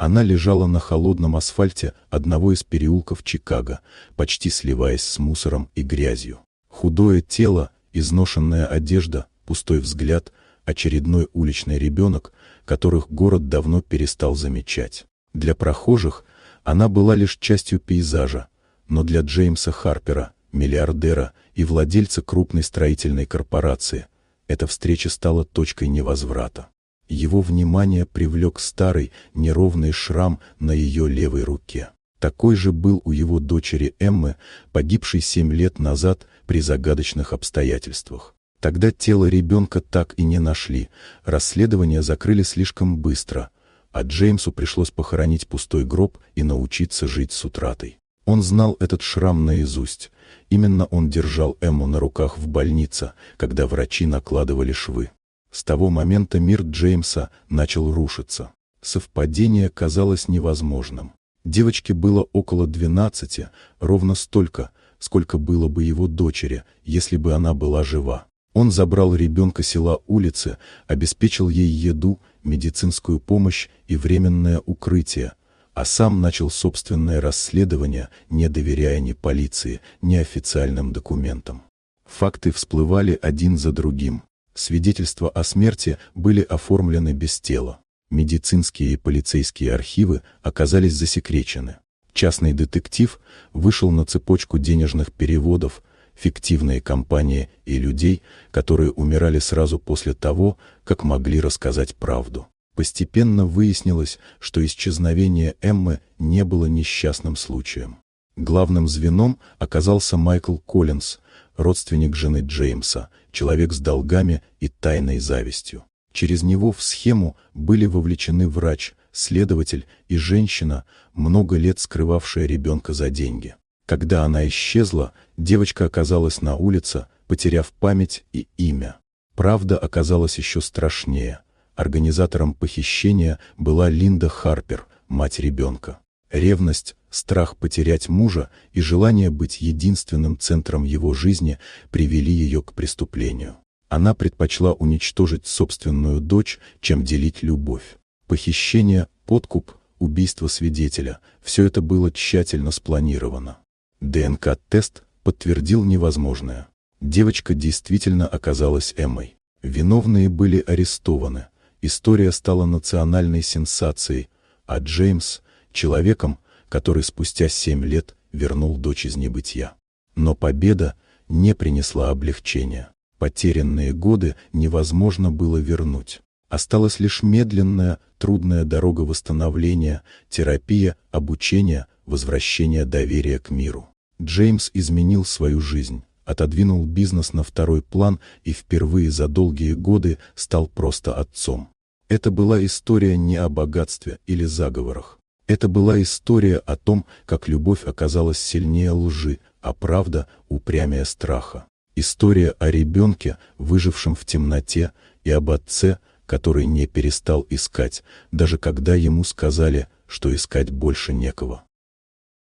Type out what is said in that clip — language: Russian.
Она лежала на холодном асфальте одного из переулков Чикаго, почти сливаясь с мусором и грязью. Худое тело, изношенная одежда, пустой взгляд, очередной уличный ребенок, которых город давно перестал замечать. Для прохожих она была лишь частью пейзажа, но для Джеймса Харпера, миллиардера и владельца крупной строительной корпорации, эта встреча стала точкой невозврата. Его внимание привлек старый, неровный шрам на ее левой руке. Такой же был у его дочери Эммы, погибшей 7 лет назад при загадочных обстоятельствах. Тогда тело ребенка так и не нашли, расследование закрыли слишком быстро, а Джеймсу пришлось похоронить пустой гроб и научиться жить с утратой. Он знал этот шрам наизусть. Именно он держал Эмму на руках в больнице, когда врачи накладывали швы. С того момента мир Джеймса начал рушиться. Совпадение казалось невозможным. Девочке было около 12, ровно столько, сколько было бы его дочери, если бы она была жива. Он забрал ребенка села улицы, обеспечил ей еду, медицинскую помощь и временное укрытие, а сам начал собственное расследование, не доверяя ни полиции, ни официальным документам. Факты всплывали один за другим. Свидетельства о смерти были оформлены без тела. Медицинские и полицейские архивы оказались засекречены. Частный детектив вышел на цепочку денежных переводов, фиктивные компании и людей, которые умирали сразу после того, как могли рассказать правду. Постепенно выяснилось, что исчезновение Эммы не было несчастным случаем. Главным звеном оказался Майкл Коллинз, родственник жены Джеймса, человек с долгами и тайной завистью. Через него в схему были вовлечены врач, следователь и женщина, много лет скрывавшая ребенка за деньги. Когда она исчезла, девочка оказалась на улице, потеряв память и имя. Правда оказалась еще страшнее. Организатором похищения была Линда Харпер, мать ребенка. Ревность, страх потерять мужа и желание быть единственным центром его жизни привели ее к преступлению. Она предпочла уничтожить собственную дочь, чем делить любовь. Похищение, подкуп, убийство свидетеля – все это было тщательно спланировано. ДНК-тест подтвердил невозможное. Девочка действительно оказалась Эммой. Виновные были арестованы. История стала национальной сенсацией, а Джеймс – человеком, который спустя 7 лет вернул дочь из небытия. Но победа не принесла облегчения. Потерянные годы невозможно было вернуть. Осталась лишь медленная, трудная дорога восстановления, терапия, обучение, возвращение доверия к миру. Джеймс изменил свою жизнь, отодвинул бизнес на второй план и впервые за долгие годы стал просто отцом. Это была история не о богатстве или заговорах. Это была история о том, как любовь оказалась сильнее лжи, а правда упрямее страха. История о ребенке, выжившем в темноте, и об отце, который не перестал искать, даже когда ему сказали, что искать больше некого.